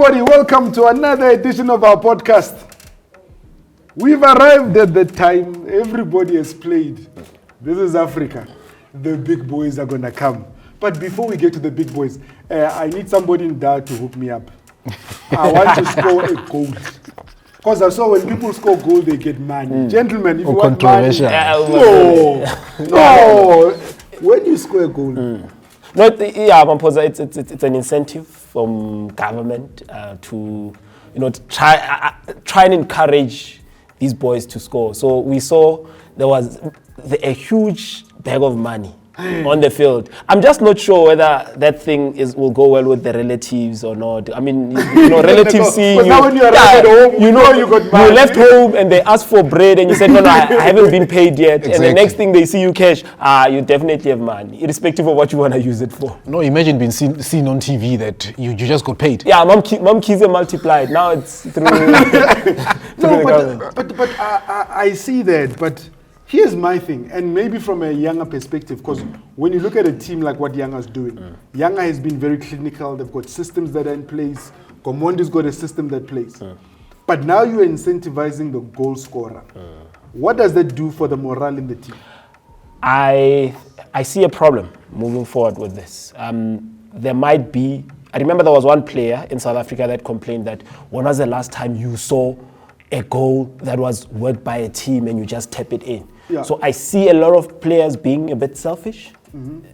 everybody, welcome to another edition of our podcast. We've arrived at the time everybody has played. This is Africa. The big boys are going to come. But before we get to the big boys, I need somebody in there to hook me up. I want to score a goal. Because I saw when people score goal, they get money. Gentlemen, if you want money... No. When you score a goal... Mpho, it's an incentive from government to try and encourage these boys to score. So we saw there was a huge bag of money on the field. I'm just not sure whether that thing will go well with the relatives or not. I mean, relatives see you. Now when you arrived at home, you got money. You left home and they asked for bread and you said, no, I haven't been paid yet. Exactly. And the next thing they see you cash, you definitely have money, irrespective of what you want to use it for. No, imagine being seen on TV that you just got paid. Yeah, mom keys are multiplied. Now it's through. But I see that, but. Here's my thing, and maybe from a Yanga perspective, because when you look at a team like what Yanga's doing, Yanga has been very clinical. They've got systems that are in place. Gomondi's got a system that plays. But now you're incentivizing the goal scorer. What does that do for the morale in the team? I see a problem moving forward with this. There might be, I remember there was one player in South Africa that complained that when was the last time you saw a goal that was worked by a team and you just tap it in? Yeah. So I see a lot of players being a bit selfish.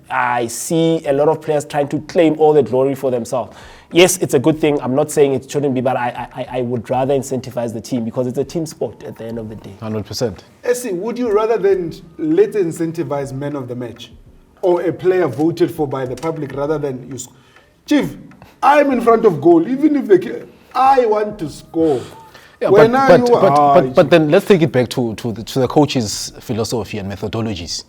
I see a lot of players trying to claim all the glory for themselves. Yes, it's a good thing. I'm not saying it shouldn't be, but I would rather incentivize the team because it's a team sport at the end of the day. 100%. Essie, would you rather than let's incentivize man of the match or a player voted for by the public rather than you? Chief, I'm in front of goal. Even if I want to score. Yeah, but then let's take it back to the coach's philosophy and methodologies.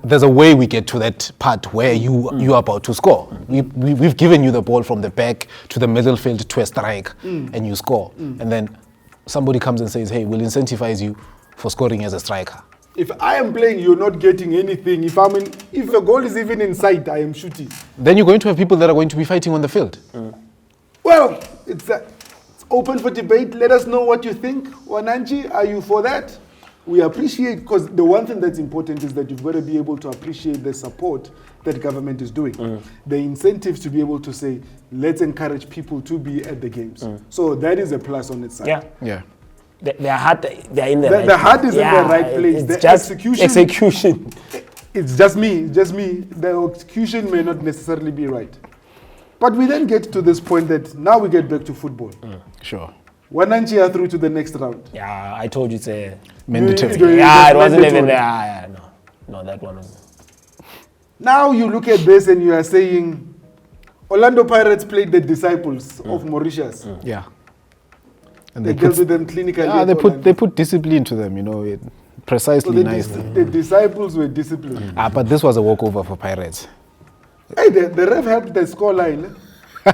There's a way we get to that part where you are about to score. We've given you the ball from the back to the middle field to a strike, and you score. And then somebody comes and says, hey, we'll incentivize you for scoring as a striker. If I am playing, you're not getting anything. If a goal is even inside, I am shooting. Then you're going to have people that are going to be fighting on the field. Well, it's open for debate. Let us know what you think. Wananchi, are you for that? We appreciate, because the one thing that's important is that you've got to be able to appreciate the support that government is doing. The incentives to be able to say, let's encourage people to be at the games. So that is a plus on its side. Yeah. Their heart, they're in the right place. The heart is in the right place. It's just execution. It's just me. The execution may not necessarily be right. But we then get to this point that now we get back to football. Sure. Wananchi are through to the next round. Yeah, I told you it's a mandatory. It wasn't even there. No, that one wasn't. Now you look at this and you are saying Orlando Pirates played the disciples of Mauritius. Yeah. And they dealt with them clinically. Yeah, they put discipline to them, precisely so nicely. The disciples were disciplined. But this was a walkover for Pirates. Hey, the ref helped the scoreline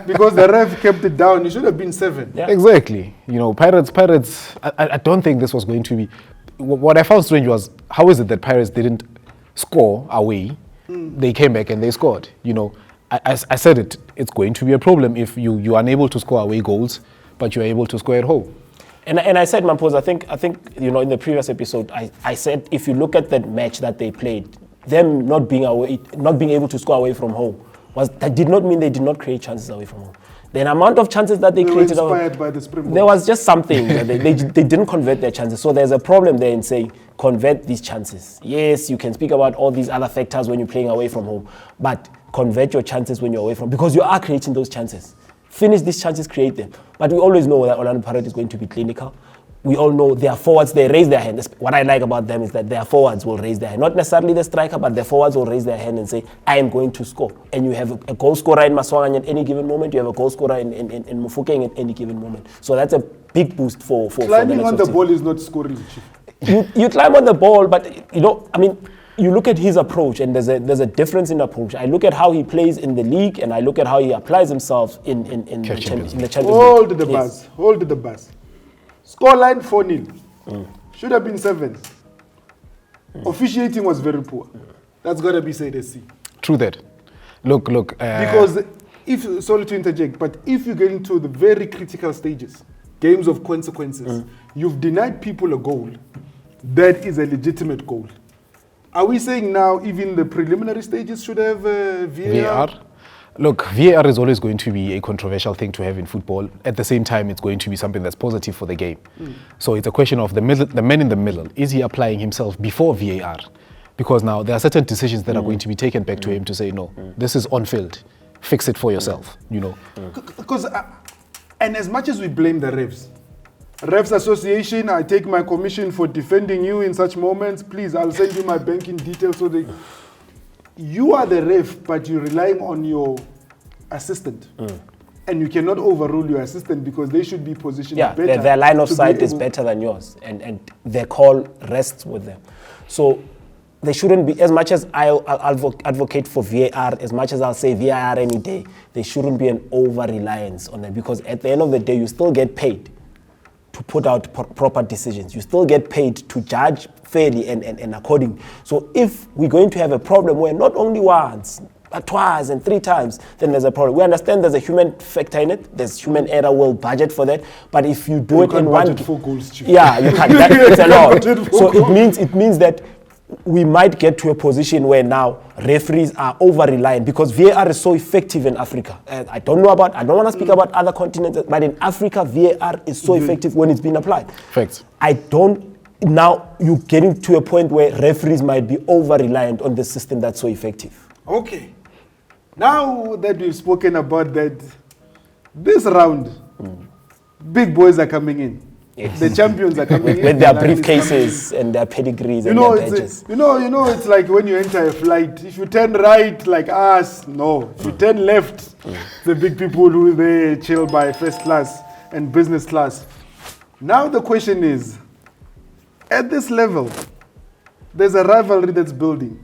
because the ref kept it down. It should have been 7. Yeah. Exactly. Pirates. I don't think this was going to be. What I found strange was how is it that Pirates didn't score away? They came back and they scored. I said it. It's going to be a problem if you are unable to score away goals, but you are able to score at home. And I said, Mpho, I think in the previous episode, I said if you look at that match that they played. Them not being able to score away from home that did not mean they did not create chances away from home. The amount of chances that they created, were inspired by the Springboks. There was just something they didn't convert their chances. So there's a problem there in saying convert these chances. Yes, you can speak about all these other factors when you're playing away from home, but convert your chances when you're away from, because you are creating those chances. Finish these chances, create them. But we always know that Orlando Pirates is going to be clinical. We all know their forwards, they raise their hand. What I like about them is that their forwards will raise their hand. Not necessarily the striker, but the forwards will raise their hand and say, I am going to score. And you have a goal scorer in Maswang at any given moment. You have a goal scorer in Mufukeng at any given moment. So that's a big boost for climbing on the ball is not scoring. You climb on the ball, but you look at his approach, and there's a difference in approach. I look at how he plays in the league, and I look at how he applies himself in the Champions League. Hold the bus. Scoreline 4-0. Should have been 7. Officiating was very poor. That's got to be said, SC. True that. Look. Because sorry to interject, but if you get into the very critical stages, games of consequences, you've denied people a goal that is a legitimate goal. Are we saying now even the preliminary stages should have VAR? Look, VAR is always going to be a controversial thing to have in football. At the same time, it's going to be something that's positive for the game. So it's a question of the man in the middle. Is he applying himself before VAR? Because now there are certain decisions that are going to be taken back to him to say, no, this is on field. Fix it for yourself, you know. Because, and as much as we blame the Refs Association, I take my commission for defending you in such moments. Please, I'll send you my banking details so that you are the ref, but you're relying on your assistant. And you cannot overrule your assistant because they should be positioned better. Yeah, their line of sight is better than yours, and their call rests with them. So they shouldn't be, as much as I'll advocate for VAR, as much as I'll say VAR any day, there shouldn't be an over-reliance on them, because at the end of the day, you still get paid to put out proper decisions. You still get paid to judge fairly and according. So if we're going to have a problem where not only once, but twice and 3 times, then there's a problem. We understand there's a human factor in it. There's human error. We'll budget for that. But if you do it in one, budget 4 goals, Chief. yeah, you can't. It's a lot. So it means that we might get to a position where now referees are over-reliant, because VAR is so effective in Africa. I don't want to speak about other continents, but in Africa, VAR is so effective when it's been applied. Facts. Now you're getting to a point where referees might be over-reliant on the system that's so effective. Okay. Now that we've spoken about that, this round, big boys are coming in. Yes. The champions are coming in. With their briefcases and their pedigrees and their badges. It's like when you enter a flight. If you turn right, like us, no. If you turn left, the big people who they chill by first class and business class. Now the question is, at this level, there's a rivalry that's building.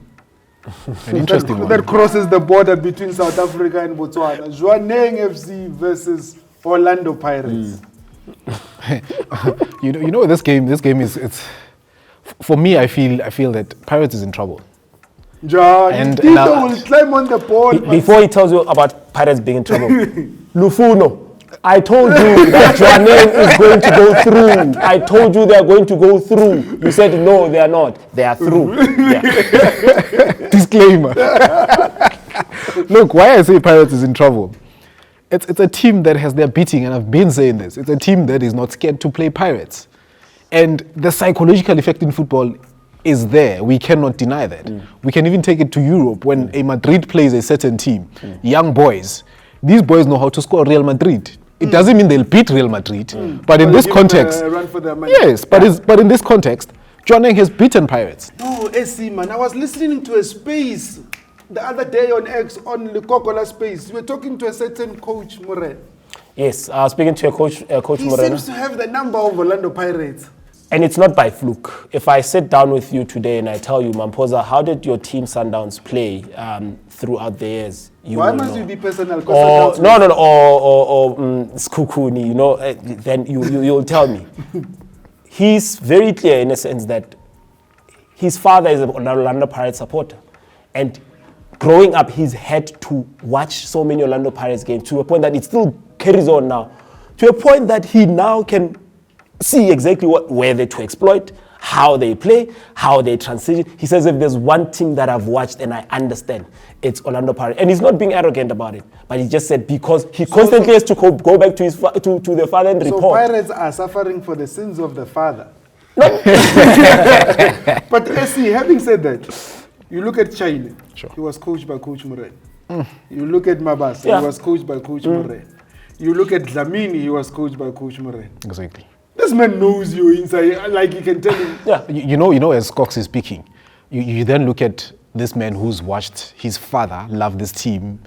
An interesting one. That crosses the border between South Africa and Botswana. Jwaneng FC versus Orlando Pirates. You know this game is, it's, for me, I feel that Pirates is in trouble. And Tito will climb on the ball. Before he tells you about Pirates being in trouble, Lufuno, I told you that Jwaneng is going to go through. I told you they are going to go through. You said no, they are not. They are through. Yeah. Disclaimer. Look, why I say Pirates is in trouble. It's a team that has their beating, and I've been saying this. It's a team that is not scared to play Pirates. And the psychological effect in football is there. We cannot deny that. We can even take it to Europe when a Madrid plays a certain team, young boys. These boys know how to score Real Madrid. It doesn't mean they'll beat Real Madrid, but in this context, run for their money. Yes, but in this context, Jwaneng has beaten Pirates. No, SC man, I was listening to a space the other day on X, on Lekoko space. You were talking to a certain coach, Moreno. Yes, I was speaking to Coach He Moreno. seems to have the number of Orlando Pirates. And it's not by fluke. If I sit down with you today and I tell you, Mpho, how did your team Sundowns play throughout the years? Why must you be personal? Or Skukuni, you know, then you'll tell me. He's very clear in a sense that his father is an Orlando Pirates supporter. And growing up, he's had to watch so many Orlando Pirates games to a point that it still carries on now. To a point that he now can see exactly where they're to exploit, how they play, how they transition. He says, if there's one team that I've watched and I understand, it's Orlando Pirates. And he's not being arrogant about it, but he just said because he constantly has to go back to his to the father and report. So Pirates are suffering for the sins of the father. No. But SC, having said that, you look at Chile, Sure. He was coached by Coach Moreno. You look at Mabasa, Yeah. he was coached by Coach Moreno. You look at Dlamini, he was coached by Coach Moreno. Exactly. This man knows you inside, like you can tell him. Yeah. You know, as Cox is speaking, you then look at this man who's watched his father love this team,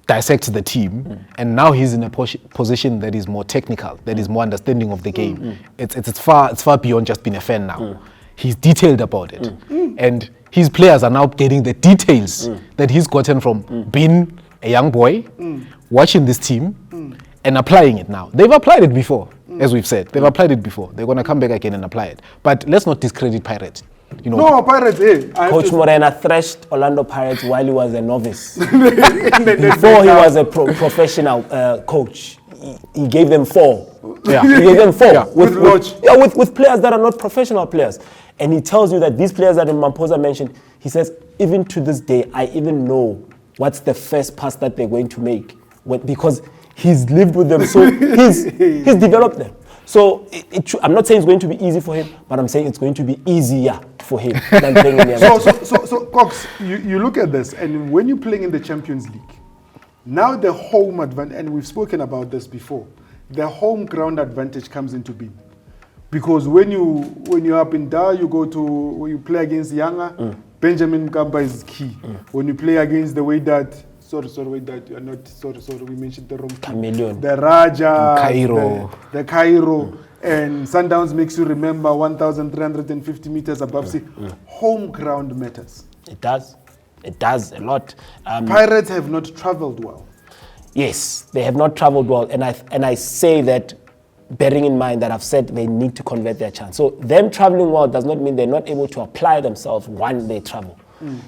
dissect the team, and now he's in a position that is more technical, that is more understanding of the game. It's far beyond just being a fan now. He's detailed about it, and his players are now getting the details that he's gotten from being a young boy, watching this team, and applying it now. They've applied it before, as we've said. They've applied it before. They're going to come back again and apply it. But let's not discredit Pirates. No, Pirates, Coach Morena thrashed Orlando Pirates while he was a novice. Before he was a professional coach, he gave them 4. Yeah. He gave them 4 Yeah. with players that are not professional players. And he tells you that these players that Mpho mentioned, he says, even to this day, I even know what's the first pass that they're going to make because he's lived with them, so he's developed them. So I'm not saying it's going to be easy for him, but I'm saying it's going to be easier for him than playing in the So Cox, you look at this, and when you're playing in the Champions League, now the home advantage, and we've spoken about this before, the home ground advantage comes into being. Because when you're up in Dar, when you play against Yanga, Benjamin Mkapa is key. When you play against the way that we mentioned the wrong Chameleon. The Raja, Cairo. The Cairo, and Sundowns makes you remember 1,350 meters above sea. Home ground matters. It does a lot. Pirates have not traveled well. Yes, they have not traveled well, and I say that bearing in mind that I've said they need to convert their chance. So them traveling well does not mean they're not able to apply themselves when they travel.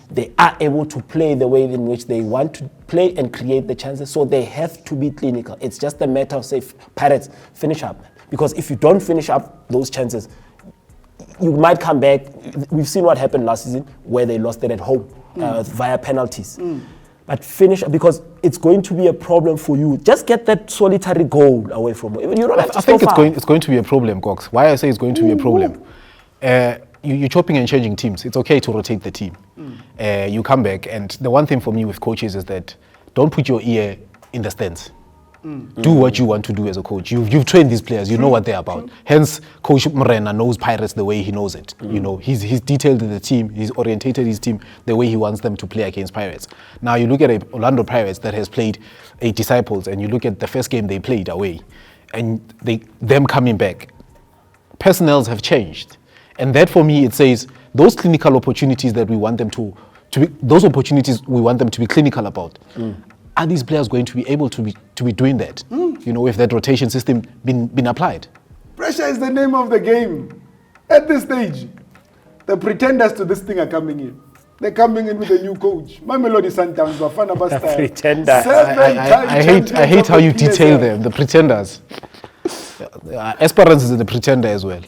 They are able to play the way in which they want to play and create the chances, so they have to be clinical. It's just a matter of, say, Pirates, finish up. Because if you don't finish up those chances, you might come back. We've seen what happened last season where they lost it at home via penalties. But finish, because it's going to be a problem for you. Just get that solitary goal away from you. You don't have to I think it's going to be a problem, Cox. Why I say it's going to be a problem. You're chopping and changing teams. It's okay to rotate the team. You come back, and the one thing for me with coaches is that don't put your ear in the stands. Do what you want to do as a coach. You've trained these players. You know what they're about. Hence, Coach Morena knows Pirates the way he knows it. You know, he's detailed the team. He's orientated his team the way he wants them to play against Pirates. Now you look at Orlando Pirates that has played 8 Disciples, and you look at the first game they played away, and them coming back. Personnels have changed, and that for me it says those clinical opportunities that we want them to be, those opportunities we want them to be clinical about. Are these players going to be able to be doing that? You know, if that rotation system been applied? Pressure is the name of the game. At this stage, the pretenders to this thing are coming in. They're coming in with a new coach. Mamelodi Sundowns, Bafana Bastille. Pretender. I hate how you detail them, the pretenders. Esperance is the pretender as well.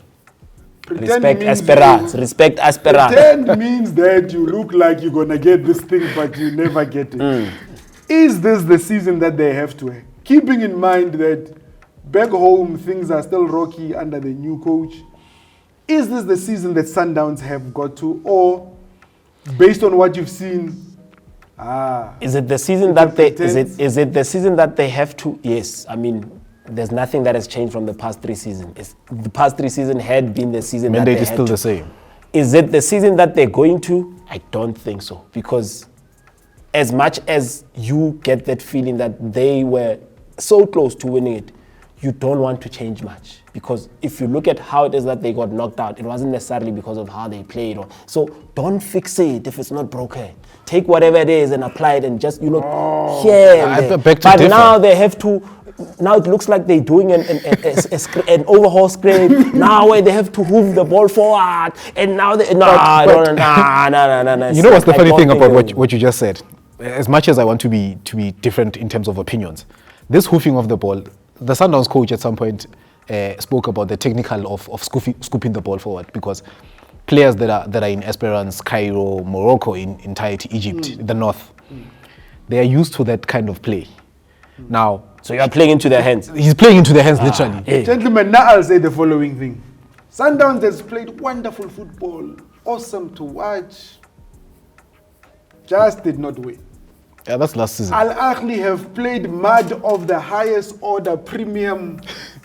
Respect Esperance. Respect Esperance. Pretend means that you look like you're going to get this thing, but you never get it. Is this the season that they have to have? Keeping in mind that back home things are still rocky under the new coach. Is this the season that Sundowns have got to, or based on what you've seen? Is it the season that they? Is it the season that they have to? Yes, I mean, there's nothing that has changed from the past 3 seasons. The past 3 seasons had been the season. Mandate that they is still had to. the same. Is it the season that they're going to? I don't think so, because as much as you get that feeling that they were so close to winning it, you don't want to change much. Because if you look at how it is that they got knocked out, it wasn't necessarily because of how they played. So don't fix it if it's not broken. Take whatever it is and apply it, and just, But now they have to. Now it looks like they're doing an overhaul scrape. Now where they have to move the ball forward, and now they no. You know what's the funny thing about what you just said? As much as I want to be different in terms of opinions, this hoofing of the ball, the Sundowns coach at some point spoke about the technical of scooping the ball forward, because players that are in Esperance, Cairo, Morocco, in entirety, Egypt, the north, they are used to that kind of play. Now, so you are playing into their hands. He's playing into their hands, literally. Hey. Gentlemen, now I'll say the following thing. Sundowns has played wonderful football, awesome to watch, just did not win. Yeah, that's last season. Al Ahly have played mud of the highest order, premium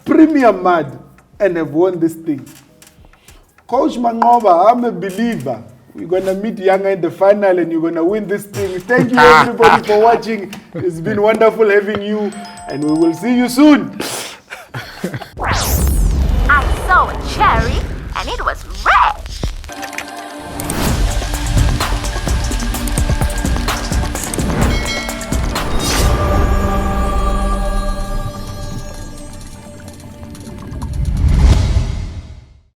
mud, and have won this thing. Coach Mangoba, I'm a believer. We're going to meet Yanga in the final, and you're going to win this thing. Thank you, everybody, for watching. It's been wonderful having you, and we will see you soon. I saw a cherry